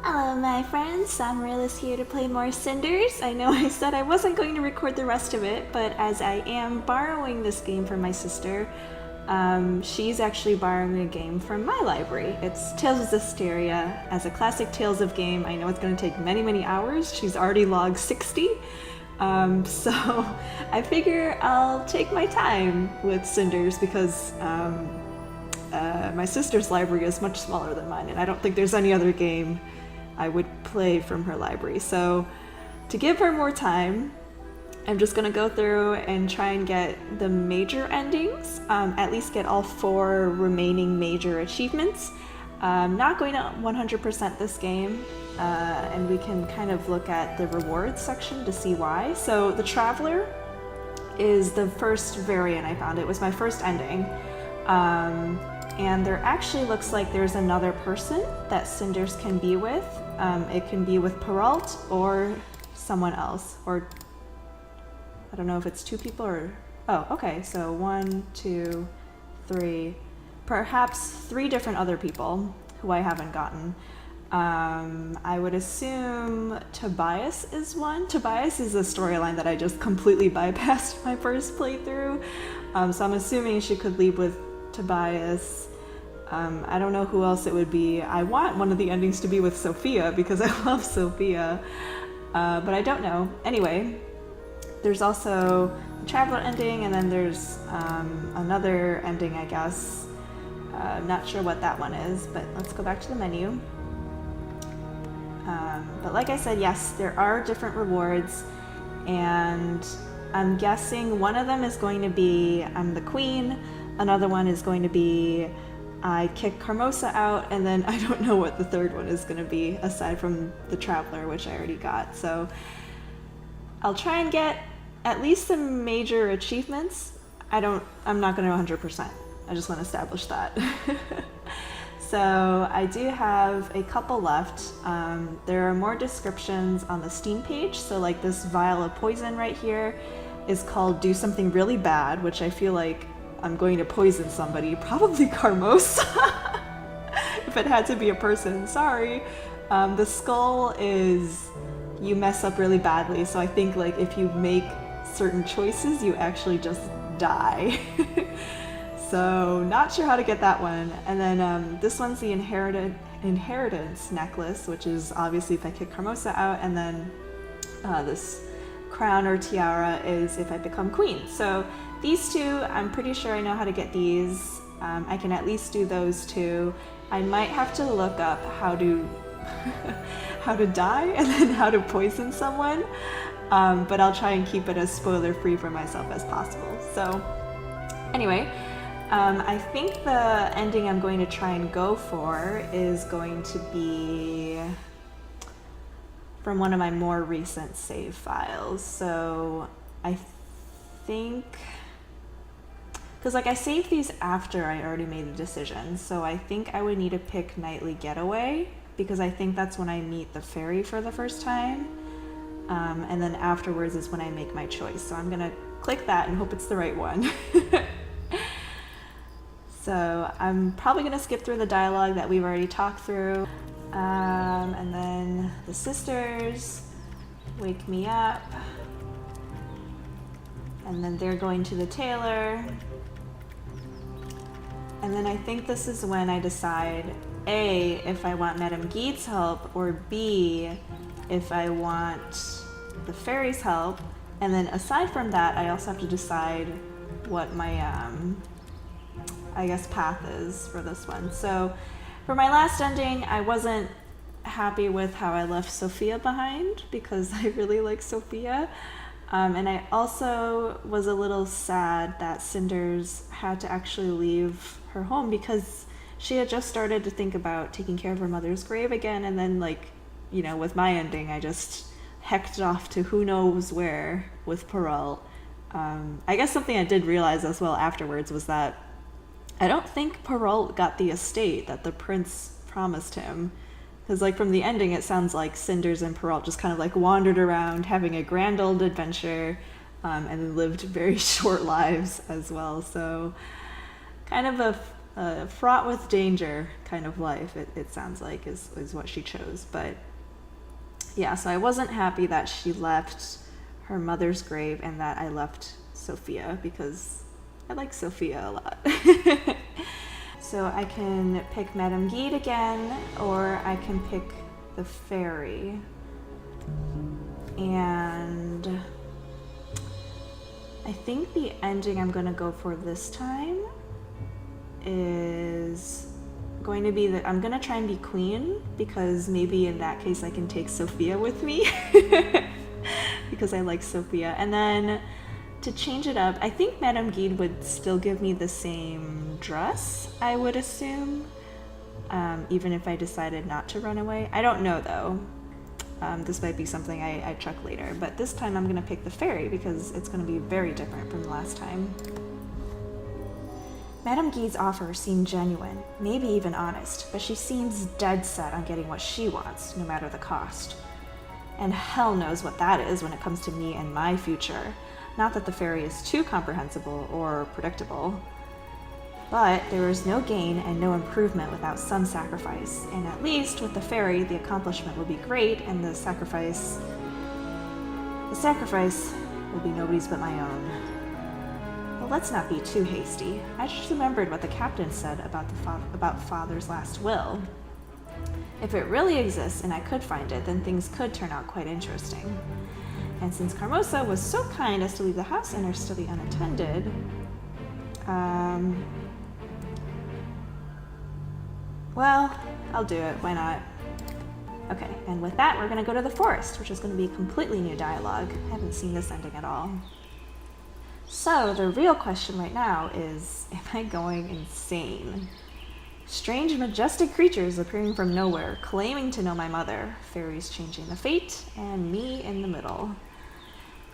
Hello my friends, SAmaryllis here to play more Cinders. I know I said I wasn't going to record the rest of it, but as I am borrowing this game from my sister, she's actually borrowing a game from my library. It's Tales of Zestiria. As a classic Tales of game, I know it's going to take many hours. She's already logged 60. So I figure I'll take my time with Cinders because my sister's library is much smaller than mine, and I don't think there's any other game I would play from her library. So to give her more time, I'm just gonna go through and try and get the major endings, at least get all 4 remaining major achievements. I'm not going to 100% this game, and we can kind of look at the rewards section to see why. So the Traveler is the first variant I found. It was my first ending. And there actually looks like there's another person that Cinders can be with. It can be with Perrault or someone else, or I don't know if it's 2 people or... Oh, okay, so 1, 2, 3, perhaps 3 different other people who I haven't gotten. I would assume Tobias is one. Tobias is a storyline that I just completely bypassed my first playthrough. So I'm assuming she could leave with Tobias. I don't know who else it would be. I want one of the endings to be with Sophia because I love Sophia, but I don't know. Anyway, there's also a Traveler ending, and then there's another ending, I guess. Not sure what that one is, but let's go back to the menu. But like I said, yes, there are different rewards, and I'm guessing one of them is going to be I'm the queen, another one is going to be I kick Carmosa out, and then I don't know what the third one is going to be aside from the Traveler, which I already got. So I'll try and get at least some major achievements. I'm not going to 100%. I just want to establish that. So I do have a couple left. There are more descriptions on the Steam page. So like this vial of poison right here is called Do Something Really Bad, which I feel like I'm going to poison somebody, probably Carmosa. If it had to be a person, sorry. The skull is you mess up really badly, so I think like if you make certain choices, you actually just die. So not sure how to get that one. And then this one's the inheritance necklace, which is obviously if I kick Carmosa out, and then this crown or tiara is if I become queen. So these 2, I'm pretty sure I know how to get these. I can at least do those 2. I might have to look up how to how to die and then how to poison someone, but I'll try and keep it as spoiler free for myself as possible. So anyway, I think the ending I'm going to try and go for is going to be from one of my more recent save files. So I think, because like I saved these after I already made a decision, so I think I would need to pick Nightly Getaway because I think that's when I meet the fairy for the first time, and then afterwards is when I make my choice. So I'm gonna click that and hope it's the right one. So I'm probably gonna skip through the dialogue that we've already talked through, and then the sisters wake me up, and then they're going to the tailor. And then I think this is when I decide, A, if I want Madame Guide's help, or B, if I want the fairy's help. And then aside from that, I also have to decide what my, I guess, path is for this one. So for my last ending, I wasn't happy with how I left Sophia behind because I really like Sophia. And I also was a little sad that Cinders had to actually leave her home because she had just started to think about taking care of her mother's grave again, and then like, you know, with my ending, I just hecked off to who knows where with Perrault. I guess something I did realize as well afterwards was that I don't think Perrault got the estate that the prince promised him. Because like from the ending, it sounds like Cinders and Perrault just kind of like wandered around having a grand old adventure, and lived very short lives as well. So kind of a fraught with danger kind of life, it sounds like, is what she chose. But yeah, so I wasn't happy that she left her mother's grave and that I left Sophia, because I like Sophia a lot. So I can pick Madame Guide again, or I can pick the fairy. And I think the ending I'm going to go for this time is going to be that I'm going to try and be queen, because maybe in that case I can take Sophia with me because I like Sophia. And then to change it up, I think Madame Guide would still give me the same dress, I would assume, even if I decided not to run away. I don't know though. This might be something I check later, but this time I'm going to pick the fairy because it's going to be very different from the last time. Madame Guide's offer seemed genuine, maybe even honest, but she seems dead set on getting what she wants, no matter the cost. And hell knows what that is when it comes to me and my future. Not that the fairy is too comprehensible or predictable. But there is no gain and no improvement without some sacrifice, and at least with the fairy, the accomplishment will be great, and the sacrifice will be nobody's but my own. But let's not be too hasty. I just remembered what the captain said about Father's last will. If it really exists and I could find it, then things could turn out quite interesting. And since Carmosa was so kind as to leave the house in her study unattended, well, I'll do it. Why not? Okay, and with that, we're going to go to the forest, which is going to be completely new dialogue. I haven't seen this ending at all. So, the real question right now is, am I going insane? Strange, majestic creatures appearing from nowhere, claiming to know my mother, fairies changing the fate, and me in the middle.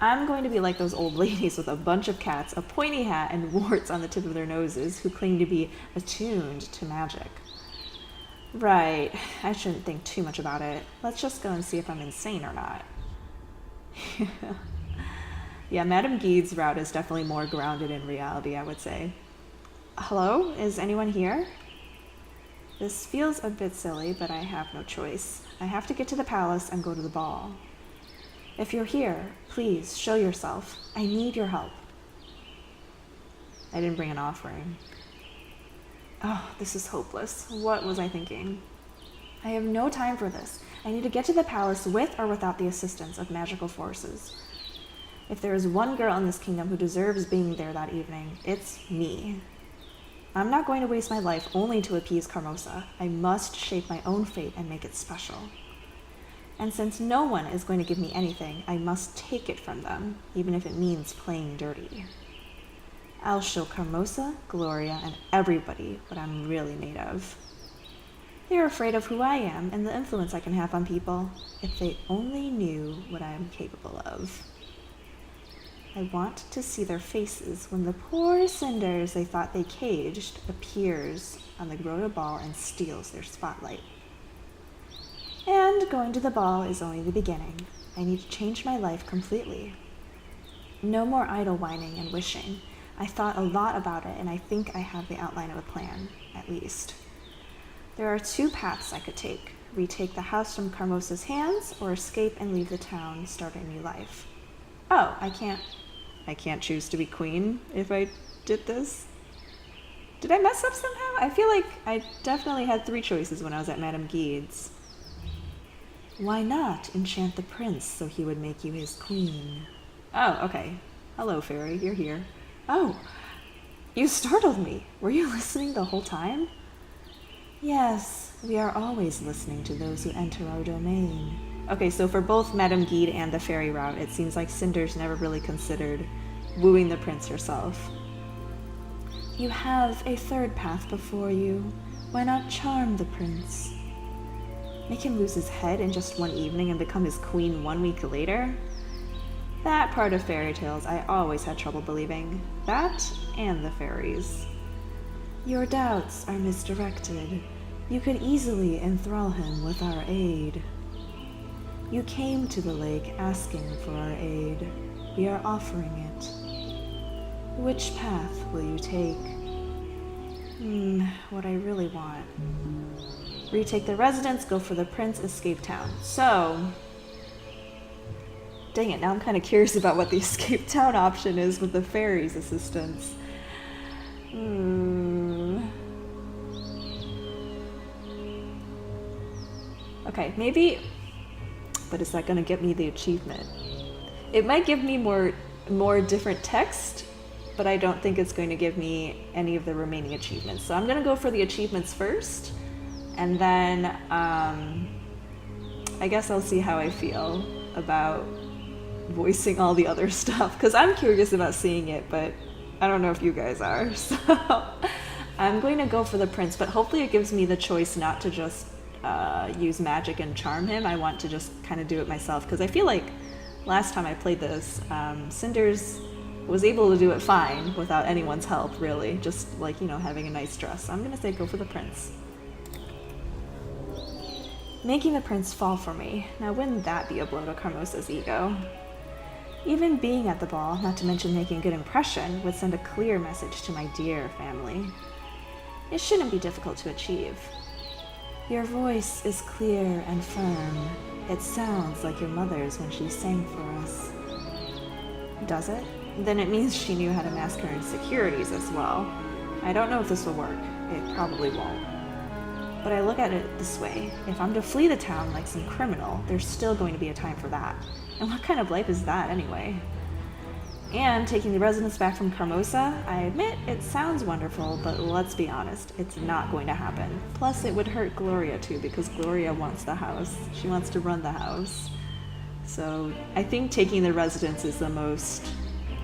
I'm going to be like those old ladies with a bunch of cats, a pointy hat, and warts on the tip of their noses who claim to be attuned to magic. Right, I shouldn't think too much about it. Let's just go and see if I'm insane or not. Yeah, Madame Guide's route is definitely more grounded in reality, I would say. Hello? Is anyone here? This feels a bit silly, but I have no choice. I have to get to the palace and go to the ball. If you're here, please show yourself. I need your help. I didn't bring an offering. Oh, this is hopeless. What was I thinking? I have no time for this. I need to get to the palace with or without the assistance of magical forces. If there is one girl in this kingdom who deserves being there that evening, it's me. I'm not going to waste my life only to appease Carmosa. I must shape my own fate and make it special. And since no one is going to give me anything, I must take it from them, even if it means playing dirty. I'll show Carmosa, Gloria, and everybody what I'm really made of. They're afraid of who I am and the influence I can have on people, if they only knew what I am capable of. I want to see their faces when the poor Cinders they thought they caged appears on the Grota ball and steals their spotlight. And going to the ball is only the beginning. I need to change my life completely. No more idle whining and wishing. I thought a lot about it, and I think I have the outline of a plan, at least. There are two paths I could take. Retake the house from Carmosa's hands, or escape and leave the town, start a new life. Oh, I can't choose to be queen if I did this? Did I mess up somehow? I feel like I definitely had 3 choices when I was at Madame Guide's. Why not enchant the prince so he would make you his queen? Oh, okay. Hello, fairy, you're here. Oh, you startled me. Were you listening the whole time? Yes, we are always listening to those who enter our domain. Okay, so for both Madame Guide and the fairy route, it seems like Cinders never really considered wooing the prince herself. You have a third path before you. Why not charm the prince? Make him lose his head in just one evening and become his queen 1 week later? That part of fairy tales I always had trouble believing. That and the fairies. Your doubts are misdirected. You could easily enthrall him with our aid. You came to the lake asking for our aid. We are offering it. Which path will you take? What I really want. Retake the residence, go for the prince, escape town. So, dang it, now I'm kind of curious about what the escape town option is with the fairy's assistance. Okay, maybe, but is that going to get me the achievement? It might give me more different text, but I don't think it's going to give me any of the remaining achievements. So I'm going to go for the achievements first, and then I guess I'll see how I feel about voicing all the other stuff, because I'm curious about seeing it, but I don't know if you guys are. So I'm going to go for the prince, but hopefully it gives me the choice not to just use magic and charm him. I want to just kind of do it myself, because I feel like last time I played this, Cinders was able to do it fine without anyone's help, really. Just like, having a nice dress. So I'm going to say go for the prince. Making the prince fall for me. Now, wouldn't that be a blow to Carmosa's ego? Even being at the ball, not to mention making a good impression, would send a clear message to my dear family. It shouldn't be difficult to achieve. Your voice is clear and firm. It sounds like your mother's when she sang for us. Does it? Then it means she knew how to mask her insecurities as well. I don't know if this will work. It probably won't. But I look at it this way. If I'm to flee the town like some criminal, there's still going to be a time for that. And what kind of life is that anyway? And taking the residents back from Carmosa, I admit it sounds wonderful, but let's be honest, it's not going to happen. Plus it would hurt Gloria too, because Gloria wants the house. She wants to run the house. So I think taking the residents is the most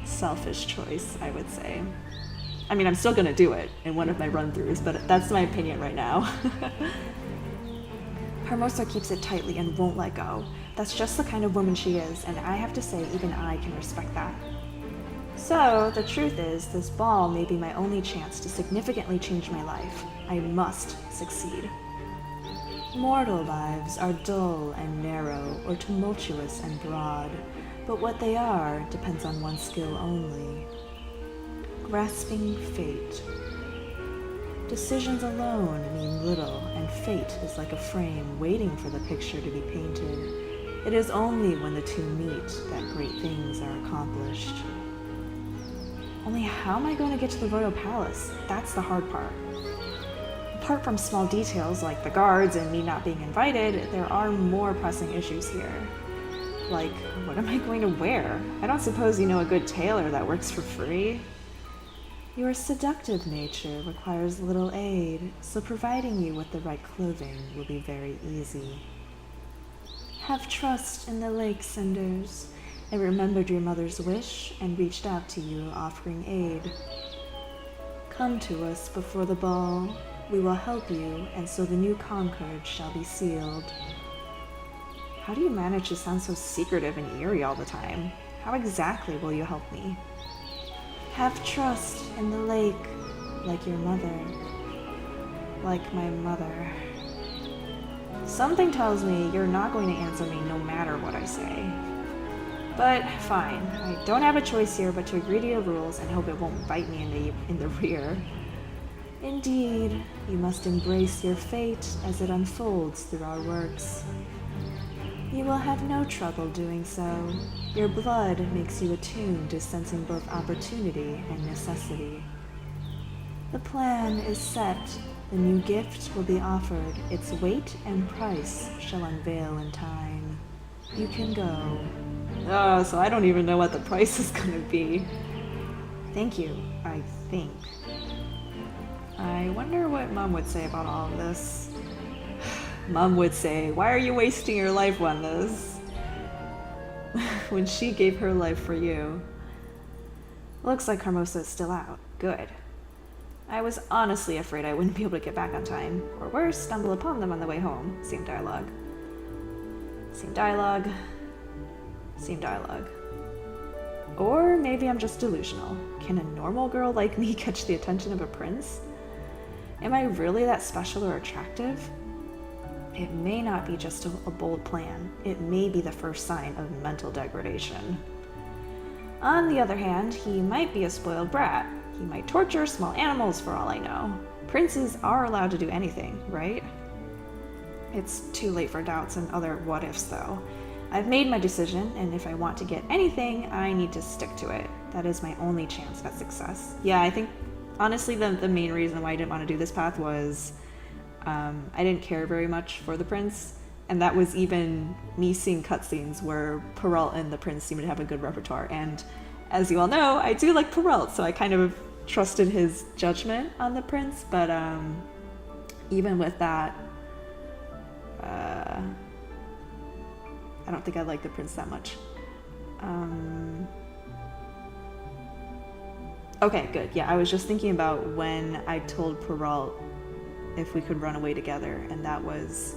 selfish choice, I would say. I mean, I'm still going to do it in one of my run-throughs, but that's my opinion right now. Carmosa keeps it tightly and won't let go. That's just the kind of woman she is, and I have to say even I can respect that. So, the truth is, this ball may be my only chance to significantly change my life. I must succeed. Mortal lives are dull and narrow, or tumultuous and broad, but what they are depends on one's skill only. Grasping fate. Decisions alone mean little, and fate is like a frame waiting for the picture to be painted. It is only when the two meet that great things are accomplished. Only how am I going to get to the royal palace? That's the hard part. Apart from small details like the guards and me not being invited, there are more pressing issues here. Like, what am I going to wear? I don't suppose you know a good tailor that works for free? Your seductive nature requires little aid, so providing you with the right clothing will be very easy. Have trust in the lake, Cinders. I remembered your mother's wish and reached out to you, offering aid. Come to us before the ball. We will help you, and so the new concord shall be sealed. How do you manage to sound so secretive and eerie all the time? How exactly will you help me? Have trust in the lake, like your mother. Like my mother. Something tells me you're not going to answer me no matter what I say. But fine, I don't have a choice here but to agree to your rules and hope it won't bite me in the rear. Indeed, you must embrace your fate as it unfolds through our works. You will have no trouble doing so. Your blood makes you attuned to sensing both opportunity and necessity. The plan is set. The new gift will be offered. Its weight and price shall unveil in time. You can go. Oh, so I don't even know what the price is going to be. Thank you, I think. I wonder what Mom would say about all of this. Mom would say, why are you wasting your life on this? When she gave her life for you. Looks like Carmosa is still out. Good. I was honestly afraid I wouldn't be able to get back on time, or worse, stumble upon them on the way home. Same dialogue. Same dialogue. Same dialogue. Or maybe I'm just delusional. Can a normal girl like me catch the attention of a prince? Am I really that special or attractive? It may not be just a bold plan. It may be the first sign of mental degradation. On the other hand, he might be a spoiled brat. He might torture small animals for all I know. princes are allowed to do anything, right? It's too late for doubts and other what-ifs, though. I've made my decision, and if I want to get anything, I need to stick to it. That is my only chance at success. Yeah, I think, honestly, the main reason why I didn't want to do this path was I didn't care very much for the prince, and that was even me seeing cutscenes where Perrault and the prince seemed to have a good repertoire, and as you all know, I do like Perrault, so I kind of trusted his judgment on the prince, but even with that, I don't think I like the prince that much. Okay, good. Yeah, I was just thinking about when I told Perrault if we could run away together, and that was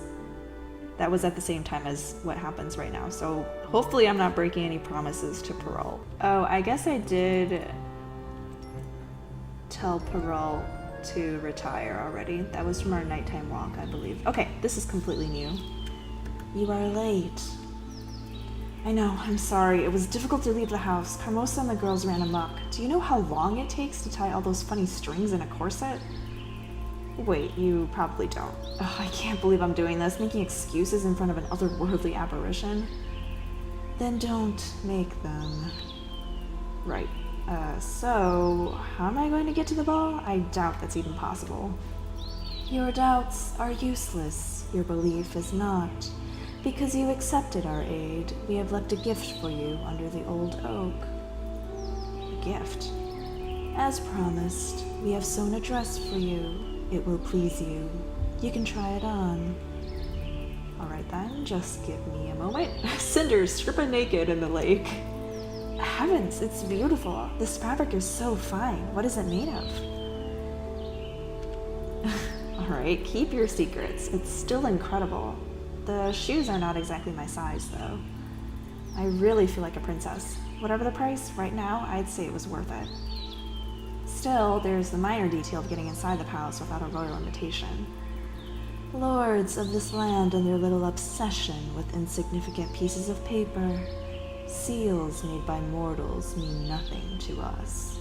at the same time as what happens right now. So hopefully I'm not breaking any promises to Perrault. Oh, I guess I did tell Perrault to retire already. That was from our nighttime walk, I believe. Okay, this is completely new. You are late. I know, I'm sorry. It was difficult to leave the house. Carmosa and the girls ran amok. Do you know how long it takes to tie all those funny strings in a corset? Wait, you probably don't. Ugh, I can't believe I'm doing this, making excuses in front of an otherworldly apparition. Then don't make them. Right. So, how am I going to get to the ball? I doubt that's even possible. Your doubts are useless. Your belief is not. Because you accepted our aid, we have left a gift for you under the old oak. A gift? As promised, we have sewn a dress for you. It will please you. You can try it on. Alright then, just give me a moment. Cinders stripping naked in the lake. Heavens, it's beautiful. This fabric is so fine. What is it made of? Alright, keep your secrets. It's still incredible. The shoes are not exactly my size, though. I really feel like a princess. Whatever the price, right now, I'd say it was worth it. Still, there's the minor detail of getting inside the palace without a royal invitation. Lords of this land and their little obsession with insignificant pieces of paper. Seals made by mortals mean nothing to us.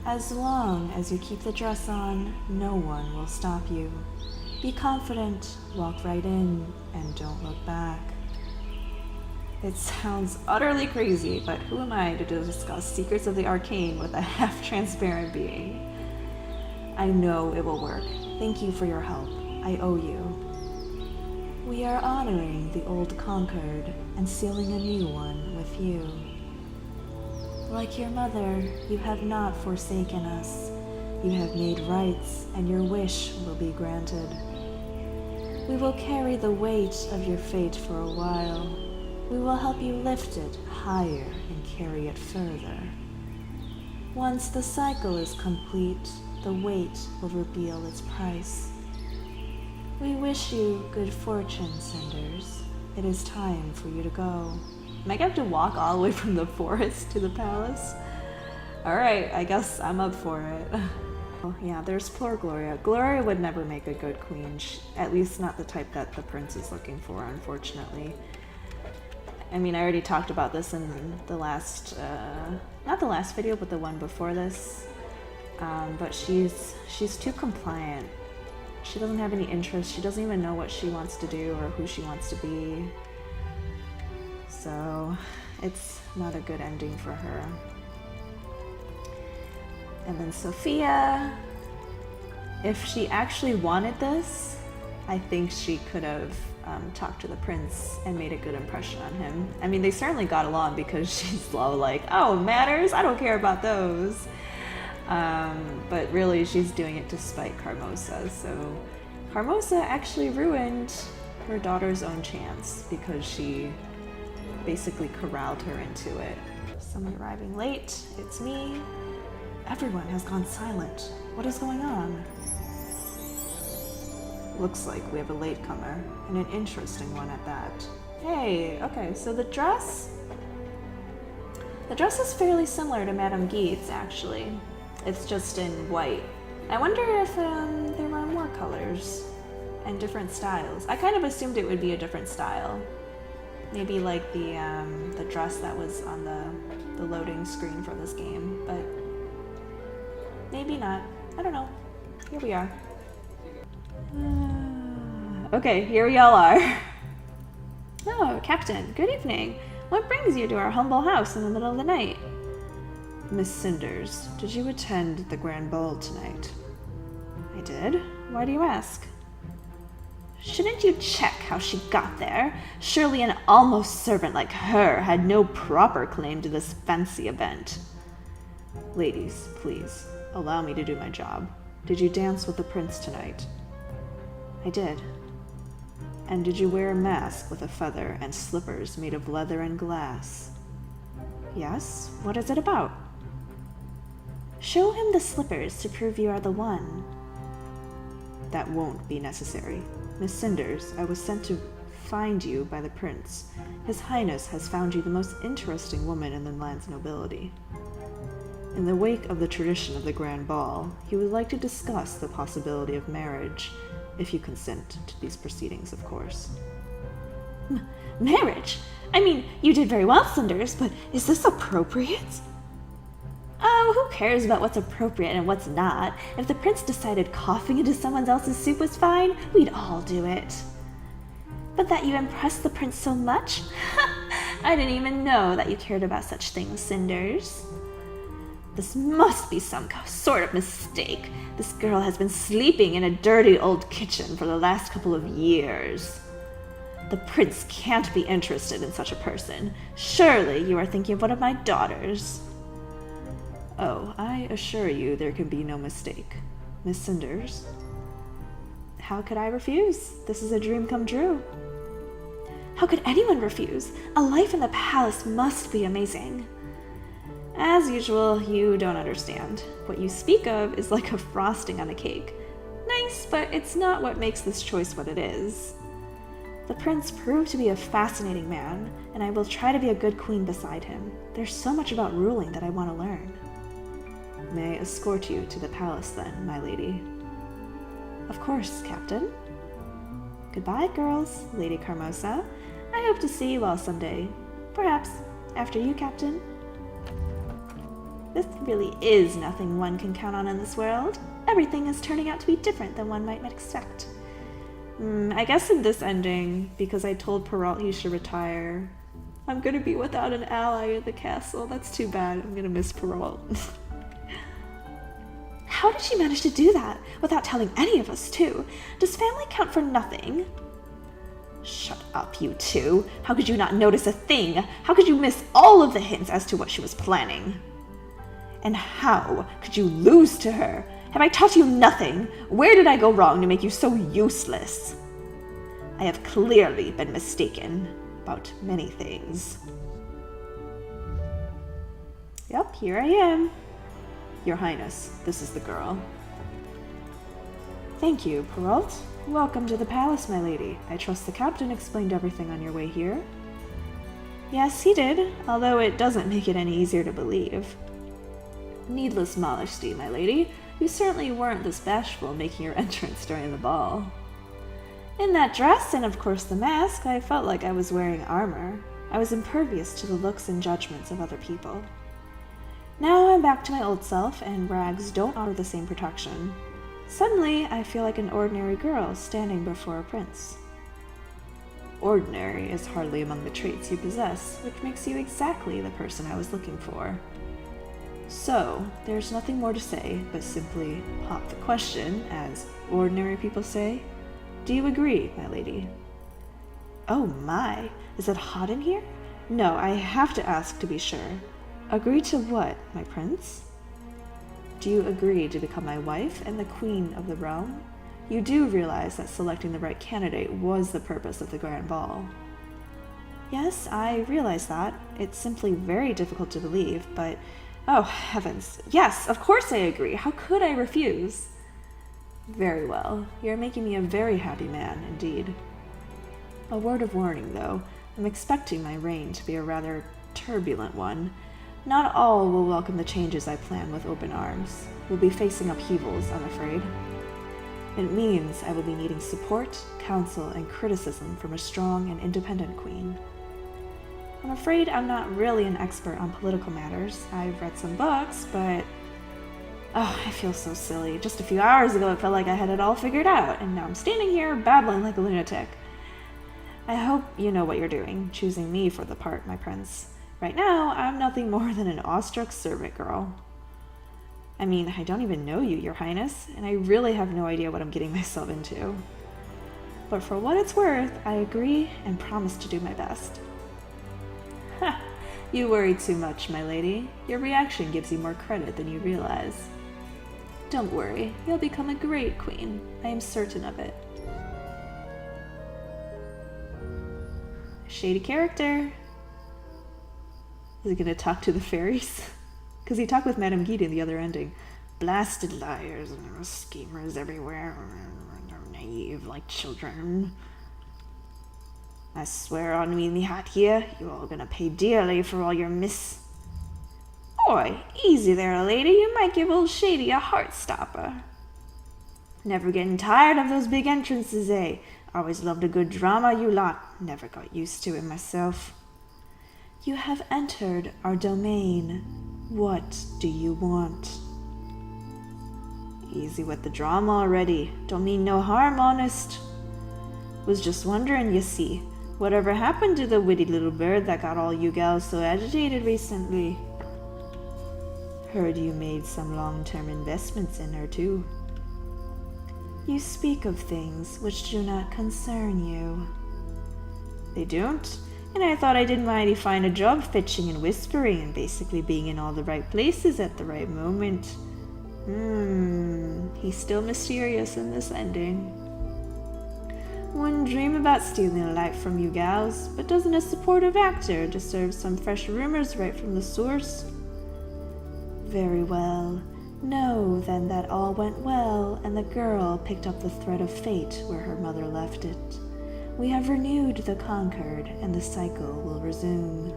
As long as you keep the dress on, no one will stop you. Be confident, walk right in, and don't look back. It sounds utterly crazy, but who am I to discuss secrets of the arcane with a half-transparent being? I know it will work. Thank you for your help. I owe you. We are honoring the old conquered and sealing a new one with you. Like your mother, you have not forsaken us. You have made rights, and your wish will be granted. We will carry the weight of your fate for a while. We will help you lift it higher and carry it further. Once the cycle is complete, the weight will reveal its price. We wish you good fortune, Cinders. It is time for you to go. Am I gonna have to walk all the way from the forest to the palace? Alright, I guess I'm up for it. Oh, yeah, there's poor Gloria. Gloria would never make a good queen, at least not the type that the prince is looking for, unfortunately. I mean, I already talked about this in the last, not the last video, but the one before this. But she's too compliant. She doesn't have any interest. She doesn't even know what she wants to do or who she wants to be. So, it's not a good ending for her. And then Sophia, if she actually wanted this, I think she could have talked to the prince and made a good impression on him. I mean, they certainly got along because she's low, like, oh, manners? I don't care about those. But really, she's doing it to spite Carmosa. So Carmosa actually ruined her daughter's own chance because she basically corralled her into it. Someone arriving late. It's me. Everyone has gone silent. What is going on? Looks like we have a latecomer, and an interesting one at that. Hey, okay, so the dress is fairly similar to Madame Guide's, actually. It's just in white. I wonder if there were more colors and different styles. I kind of assumed it would be a different style. Maybe like the dress that was on the loading screen for this game, but maybe not. I don't know. here we are. Okay, here we all are. Oh, Captain, good evening. What brings you to our humble house in the middle of the night? Miss Cinders, did you attend the grand ball tonight? I did. Why do you ask? Shouldn't you check how she got there? Surely an almost servant like her had no proper claim to this fancy event. Ladies, please, allow me to do my job. Did you dance with the prince tonight? I did. And did you wear a mask with a feather and slippers made of leather and glass? Yes. What is it about? Show him the slippers to prove you are the one. That won't be necessary. Miss Cinders, I was sent to find you by the prince. His Highness has found you the most interesting woman in the land's nobility. In the wake of the tradition of the grand ball, he would like to discuss the possibility of marriage, if you consent to these proceedings, of course. Marriage? I mean, you did very well, Cinders, but is this appropriate? Oh, who cares about what's appropriate and what's not? If the prince decided coughing into someone else's soup was fine, we'd all do it. But that you impressed the prince so much? I didn't even know that you cared about such things, Cinders. This must be some sort of mistake. This girl has been sleeping in a dirty old kitchen for the last couple of years. The prince can't be interested in such a person. Surely you are thinking of one of my daughters. Oh, I assure you there can be no mistake. Miss Cinders? How could I refuse? This is a dream come true. How could anyone refuse? A life in the palace must be amazing. As usual, you don't understand. What you speak of is like a frosting on a cake. Nice, but it's not what makes this choice what it is. The prince proved to be a fascinating man, and I will try to be a good queen beside him. There's so much about ruling that I want to learn. May I escort you to the palace then, my lady? Of course, Captain. Goodbye, girls, Lady Carmosa. I hope to see you all someday. Perhaps after you, Captain. This really is nothing one can count on in this world. Everything is turning out to be different than one might expect. I guess in this ending, because I told Perrault he should retire, I'm going to be without an ally in the castle. That's too bad. I'm going to miss Perrault. How did she manage to do that without telling any of us, too? Does family count for nothing? Shut up, you two. How could you not notice a thing? How could you miss all of the hints as to what she was planning? And how could you lose to her? Have I taught you nothing? Where did I go wrong to make you so useless? I have clearly been mistaken about many things. Yep, here I am. Your Highness, this is the girl. Thank you, Perrault. Welcome to the palace, my lady. I trust the captain explained everything on your way here. Yes, he did, although it doesn't make it any easier to believe. Needless modesty, my lady. You certainly weren't this bashful making your entrance during the ball. In that dress, and of course the mask, I felt like I was wearing armor. I was impervious to the looks and judgments of other people. Now I'm back to my old self, and rags don't offer the same protection. Suddenly, I feel like an ordinary girl standing before a prince. Ordinary is hardly among the traits you possess, which makes you exactly the person I was looking for. So, there's nothing more to say, but simply pop the question, as ordinary people say. Do you agree, my lady? Oh my, is it hot in here? No, I have to ask to be sure. Agree to what, my prince? Do you agree to become my wife and the queen of the realm? You do realize that selecting the right candidate was the purpose of the grand ball. Yes, I realize that. It's simply very difficult to believe, but oh heavens, yes, of course I agree. How could I refuse? Very well. You're making me a very happy man, indeed. A word of warning, though. I'm expecting my reign to be a rather turbulent one. Not all will welcome the changes I plan with open arms. We'll be facing upheavals, I'm afraid. It means I will be needing support, counsel, and criticism from a strong and independent queen. I'm afraid I'm not really an expert on political matters. I've read some books, but Oh, I feel so silly. Just a few hours ago it felt like I had it all figured out, and now I'm standing here babbling like a lunatic. I hope you know what you're doing, choosing me for the part, my prince. Right now, I'm nothing more than an awestruck servant girl. I mean, I don't even know you, your highness, and I really have no idea what I'm getting myself into. But for what it's worth, I agree and promise to do my best. Ha! You worry too much, my lady. Your reaction gives you more credit than you realize. Don't worry, you'll become a great queen. I am certain of it. Shady character. Is he gonna talk to the fairies? Because he talked with Madame Guide in the other ending. Blasted liars and schemers everywhere. They're naive like children. I swear on me in the hat here, you're all gonna pay dearly for all your Oi, easy there, lady. You might give old Shady a heart stopper. Never getting tired of those big entrances, eh? Always loved a good drama, you lot. Never got used to it myself. You have entered our domain. What do you want? Easy with the drama already. Don't mean no harm, honest. Was just wondering, you see, whatever happened to the witty little bird that got all you gals so agitated recently? Heard you made some long-term investments in her, too. You speak of things which do not concern you. They don't? And I thought I did mighty fine a job fetching and whispering and basically being in all the right places at the right moment. He's still mysterious in this ending. Wouldn't dream about stealing a light from you gals, but doesn't a supportive actor deserve some fresh rumors right from the source? Very well. Know then that all went well, and the girl picked up the thread of fate where her mother left it. We have renewed the concord, and the cycle will resume.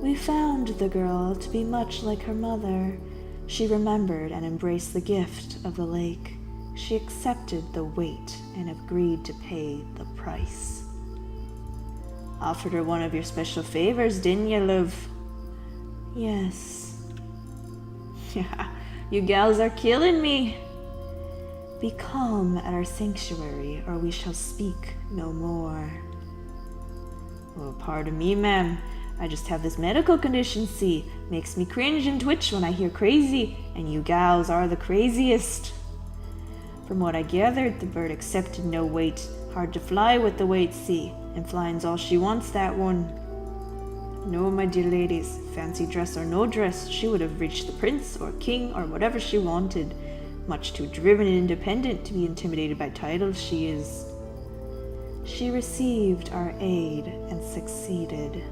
We found the girl to be much like her mother. She remembered and embraced the gift of the lake. She accepted the weight and agreed to pay the price. Offered her one of your special favors, didn't you, love? Yes. Yeah, you gals are killing me. Be calm at our sanctuary, or we shall speak no more. Oh, pardon me, ma'am. I just have this medical condition, see. Makes me cringe and twitch when I hear crazy, and you gals are the craziest. From what I gathered, the bird accepted no weight. Hard to fly with the weight, see, and flying's all she wants, that one. No, my dear ladies, fancy dress or no dress, she would have reached the prince or king or whatever she wanted. Much too driven and independent to be intimidated by titles, she is. She received our aid and succeeded.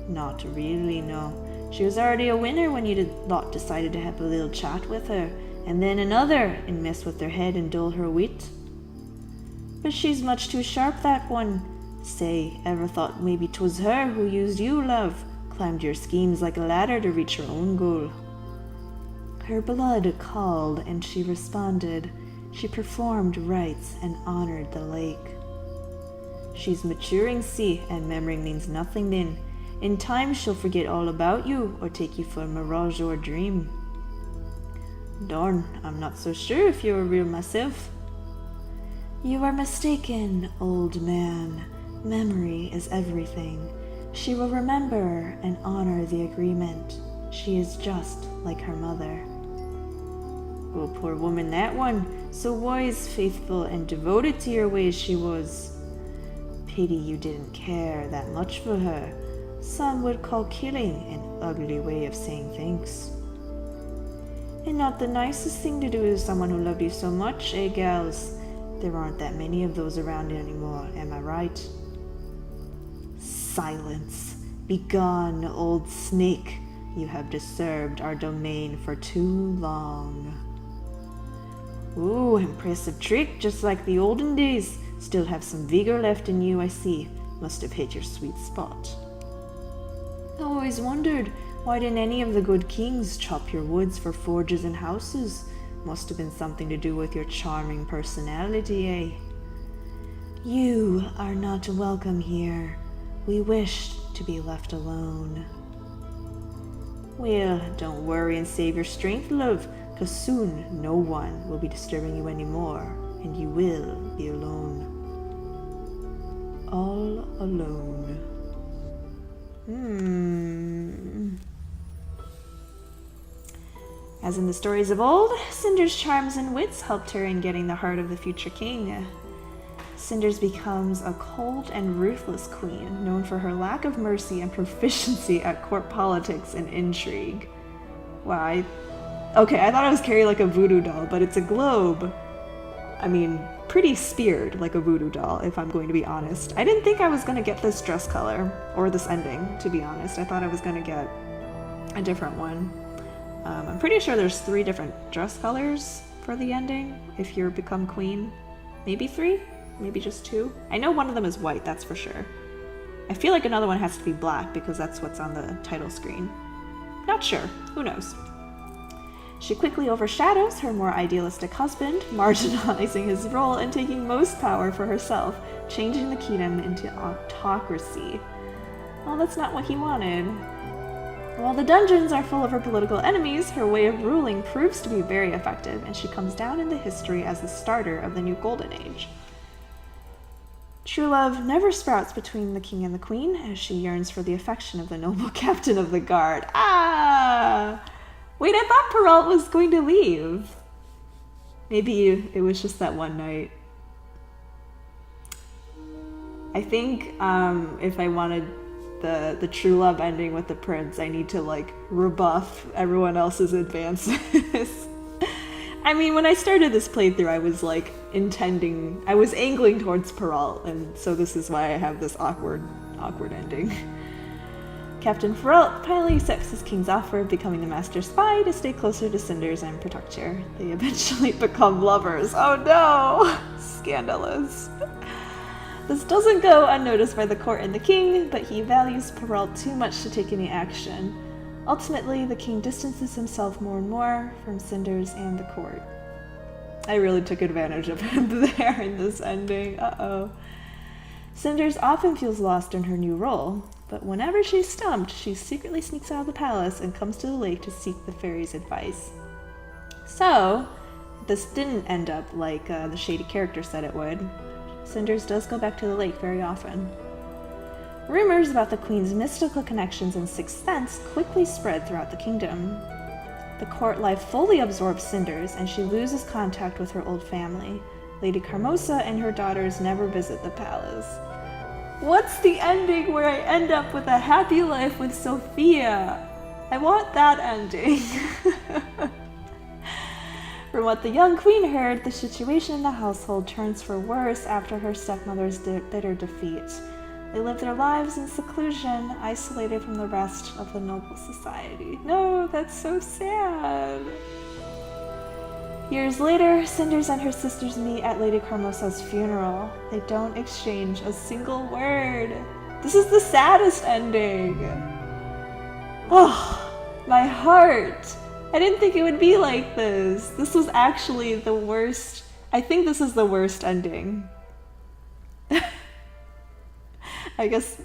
Not really, no. She was already a winner when you lot decided to have a little chat with her, and then another, and mess with her head and dull her wit. But she's much too sharp, that one. Say, ever thought maybe 'twas her who used you, love? Climbed your schemes like a ladder to reach her own goal. Her blood called, and she responded. She performed rites and honored the lake. She's maturing, see, and memory means nothing then. In time she'll forget all about you, or take you for a mirage or a dream. Darn, I'm not so sure if you're real myself. You are mistaken, old man. Memory is everything. She will remember and honor the agreement. She is just like her mother. Oh, poor woman, that one. So wise, faithful, and devoted to your ways she was. Pity you didn't care that much for her. Some would call killing an ugly way of saying thanks. And not the nicest thing to do to someone who loved you so much, eh, gals? There aren't that many of those around anymore, am I right? Silence. Begone, old snake. You have disturbed our domain for too long. Ooh, impressive trick, just like the olden days. Still have some vigor left in you, I see. Must have hit your sweet spot. I always wondered, why didn't any of the good kings chop your woods for forges and houses? Must have been something to do with your charming personality, eh? You are not welcome here. We wished to be left alone. Well, don't worry and save your strength, love, because soon no one will be disturbing you anymore, and you will be alone. All alone. As in the stories of old, Cinders' charms and wits helped her in getting the heart of the future king. Cinders becomes a cold and ruthless queen, known for her lack of mercy and proficiency at court politics and intrigue. Wow, okay, I thought I was carrying like a voodoo doll, but it's a globe. I mean, pretty speared like a voodoo doll, if I'm going to be honest. I didn't think I was going to get this dress color, or this ending, to be honest. I thought I was going to get a different one. I'm pretty sure there's 3 different dress colors for the ending, if you become queen. Maybe 3? Maybe just 2? I know one of them is white, that's for sure. I feel like another one has to be black, because that's what's on the title screen. Not sure. Who knows? She quickly overshadows her more idealistic husband, marginalizing his role and taking most power for herself, changing the kingdom into autocracy. Well, that's not what he wanted. While the dungeons are full of her political enemies, her way of ruling proves to be very effective, and she comes down into history as the starter of the new Golden Age. True love never sprouts between the king and the queen, as she yearns for the affection of the noble captain of the guard. Ah! Wait, I thought Perrault was going to leave. Maybe it was just that one night. I think if I wanted the true love ending with the prince, I need to like rebuff everyone else's advances. I mean, when I started this playthrough, I was like I was angling towards Perrault, and so this is why I have this awkward ending. Captain Perrault finally accepts his king's offer of becoming the master spy to stay closer to Cinders and protect her. They eventually become lovers. Oh no! Scandalous. This doesn't go unnoticed by the court and the king, but he values Perrault too much to take any action. Ultimately, the king distances himself more and more from Cinders and the court. I really took advantage of him there in this ending. Uh-oh. Cinders often feels lost in her new role, but whenever she's stumped, she secretly sneaks out of the palace and comes to the lake to seek the fairy's advice. So, this didn't end up like the shady character said it would. Cinders does go back to the lake very often. Rumors about the queen's mystical connections and sixth sense quickly spread throughout the kingdom. The court life fully absorbs Cinders, and she loses contact with her old family. Lady Carmosa and her daughters never visit the palace. What's the ending where I end up with a happy life with Sophia? I want that ending. From what the young queen heard, the situation in the household turns for worse after her stepmother's bitter defeat. They live their lives in seclusion, isolated from the rest of the noble society. No, that's so sad. Years later, Cinders and her sisters meet at Lady Carmosa's funeral. They don't exchange a single word. This is the saddest ending. Oh, my heart. I didn't think it would be like this. This was actually the worst. I think this is the worst ending. I guess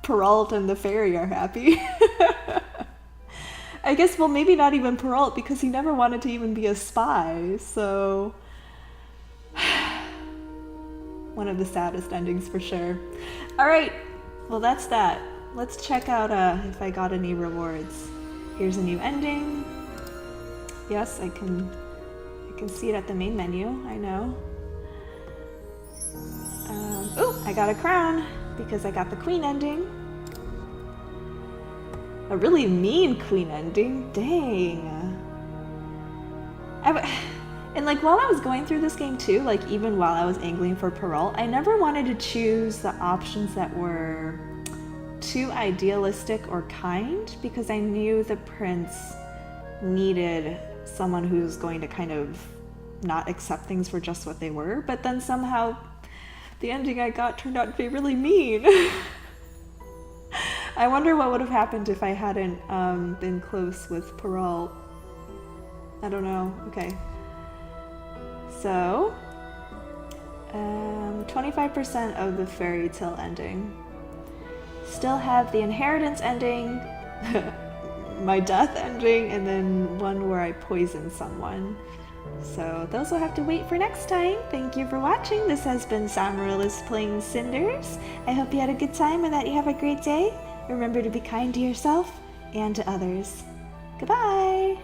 Perrault and the fairy are happy. I guess, well, maybe not even Perrault, because he never wanted to even be a spy, so... One of the saddest endings for sure. Alright, well that's that. Let's check out if I got any rewards. Here's a new ending. Yes, I can see it at the main menu, I know. Oh, I got a crown, because I got the queen ending. A really mean queen ending. Dang. And like while I was going through this game too, like even while I was angling for Perrault, I never wanted to choose the options that were too idealistic or kind, because I knew the prince needed someone who's going to kind of not accept things for just what they were. But then somehow the ending I got turned out to be really mean. I wonder what would have happened if I hadn't been close with Perrault. I don't know. Okay. So, 25% of the fairy tale ending. Still have the inheritance ending. my death ending, and then one where I poison someone. So those will have to wait for next time. Thank you for watching. This has been SAmaryllis playing Cinders. I hope you had a good time and that you have a great day. Remember to be kind to yourself and to others. Goodbye!